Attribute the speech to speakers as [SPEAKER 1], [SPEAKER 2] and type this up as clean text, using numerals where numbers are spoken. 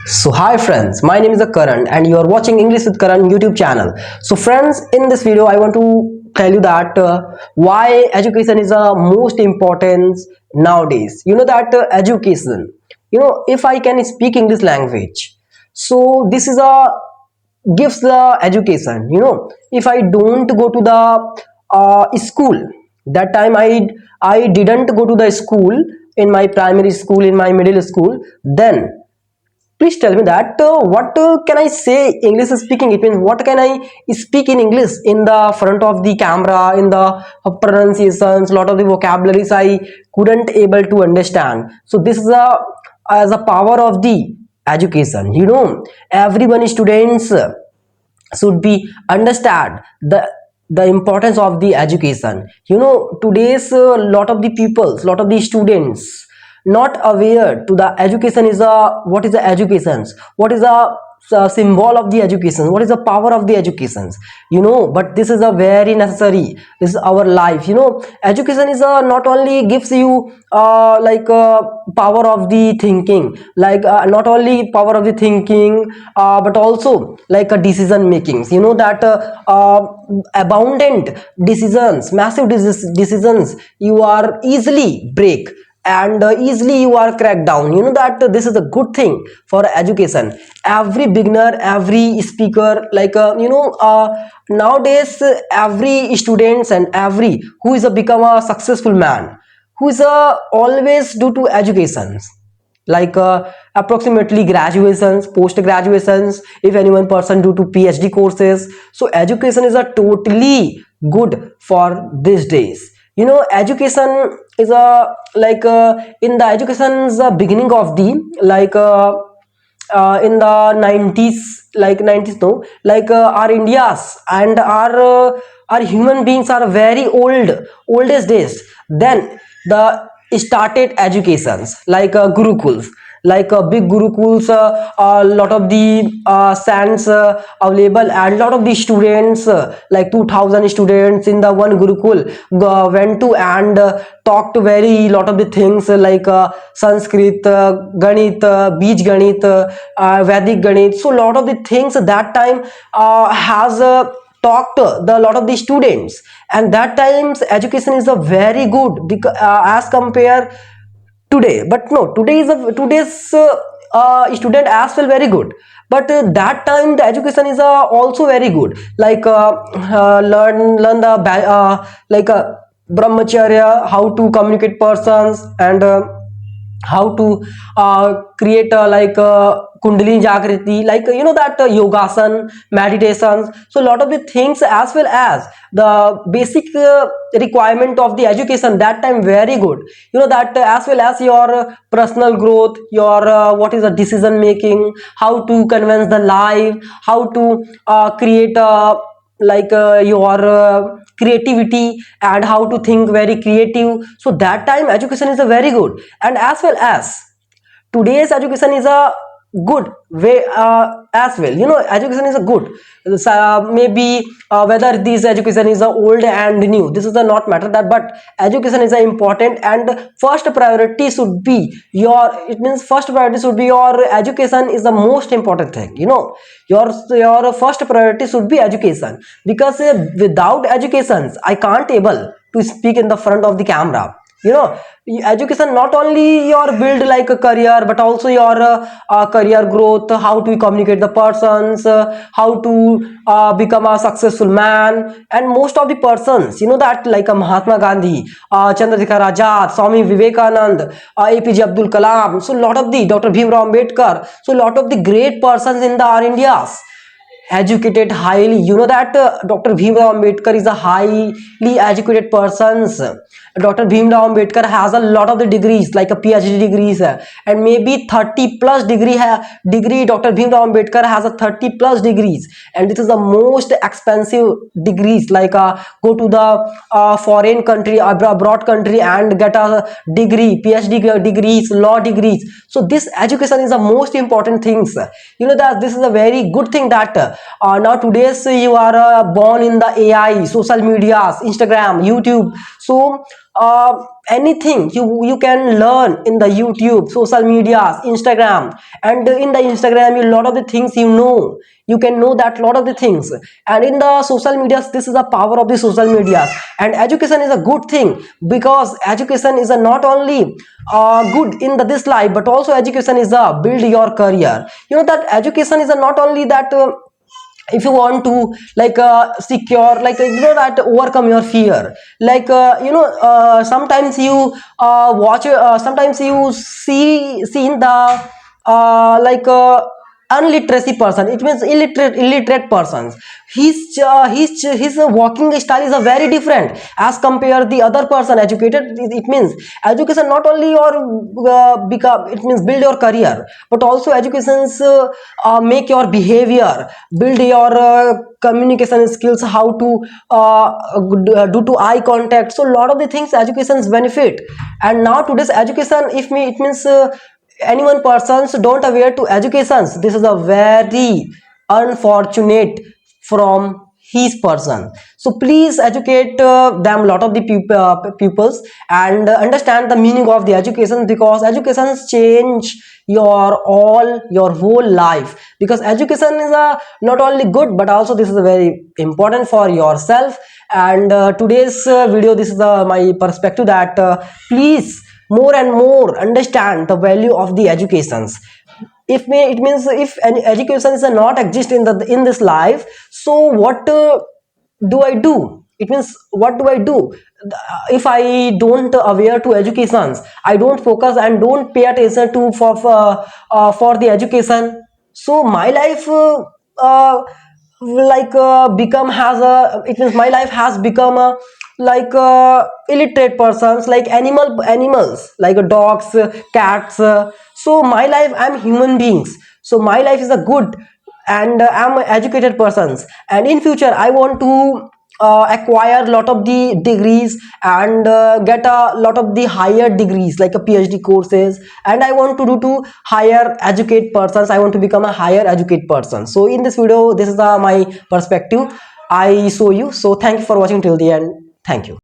[SPEAKER 1] So hi friends, my name is Karan and you are watching English with Karan YouTube channel. So friends, in this video I want to tell you that why education is most important nowadays. You know that education, if I can speak English language, so this is a gives the education. If I don't go to the school, that time I didn't go to the school, in my primary school, in my middle school, then please tell me that what can I say English speaking? It means what can I speak in English in the front of the camera, in the pronunciations, lot of the vocabularies I couldn't able to understand. So this is a as a power of the education. Everyone students should be understand the importance of the education. Today's lot of the peoples, lot of the students not aware to the education is a what is the educations, what is a symbol of the education, what is the power of the educations. But this is a very necessary, this is our life. Education is a not only gives you power of the thinking, not only power of the thinking, but also like a decision makings. That abundant decisions, massive decisions you are easily break, and easily you are cracked down. That this is a good thing for education. Every beginner, every speaker, nowadays every students and every who is a become a successful man, who is always due to educations, approximately graduations, post graduations, if anyone person due to PhD courses. So education is a totally good for these days. Education is a in the education's beginning of the in the 90s, 90s, no, our India's and our human beings are very oldest days. Then the started educations like gurukuls, like big gurukuls, a lot of the sands available, and lot of the students, like 2000 students in the one gurukul went to and talked very lot of the things, Sanskrit, Ganit, Bij Ganit, Vedic Ganit. So lot of the things that time has talked the lot of the students, and that times education is a very good because as compare today. But no, today's student as well very good, but that time the education is also very good, learn the brahmacharya, how to communicate persons, and how to create kundalini jagriti, that yogasan, meditations. So a lot of the things, as well as the basic requirement of the education that time very good. That as well as your personal growth, your what is the decision making, how to convince the life, how to create your creativity, and how to think very creative. So that time education is a very good, and as well as today's education is a good way as well. Education is a good, maybe whether this education is a old and new, this is a not matter that, but education is a important, and first priority should be your, it means first priority should be your education is the most important thing. Your first priority should be education, because without educations I can't able to speak in the front of the camera. Education not only your build like a career, but also your career growth, how to communicate the persons, how to become a successful man. And most of the persons, that like a Mahatma Gandhi, Chandrasekhar Azad, Swami Vivekanand, APJ Abdul Kalam, so lot of the Dr. Bhimrao Ambedkar, so lot of the great persons in the our India's educated highly. That Dr. Bhimrao Ambedkar is a highly educated persons. Dr. Bhimrao Ambedkar has a lot of the degrees, like a PhD degrees, and maybe 30 plus degree. Dr. Bhimrao Ambedkar has a 30 plus degrees, and this is the most expensive degrees, go to the foreign country, abroad country, and get a degree, PhD degrees, law degrees. So this education is the most important things. That this is a very good thing, that Now today's you are born in the AI, social medias, Instagram, YouTube. So anything you can learn in the YouTube, social medias, Instagram, and in the Instagram, a lot of the things you can know that lot of the things. And in the social medias, this is the power of the social medias. And education is a good thing, because education is a not only good in this life, but also education is a build your career. That education is a not only that if you want to secure, that overcome your fear, sometimes you watch sometimes you see in the unliteracy person, it means illiterate persons. His walking style is a very different as compared the other person educated. It means education not only your become, it means build your career, but also educations make your behavior, build your communication skills, how to do to eye contact. So a lot of the things educations benefit. And now today's education, if me it means anyone persons don't aware to educations, this is a very unfortunate from his person. So please educate them, lot of the pupils, and understand the meaning of the education, because educations change your whole life. Because education is a not only good, but also this is a very important for yourself. And today's video, this is my perspective, that please more and more understand the value of the educations. It means if any education is not exist in this life, so what do I do? It means what do I do if I don't aware to educations, I don't focus and don't pay attention to for the education. So my life become has a, it means my life has become a illiterate persons, like animals like dogs, cats. So my life, I'm human beings, so my life is a good, and I'm educated persons. And in future I want to acquire lot of the degrees, and get a lot of the higher degrees like a PhD courses. And I want to do to higher educate persons, I want to become a higher educate person. So in this video, this is my perspective I show you. So thank you for watching till the end. Thank you.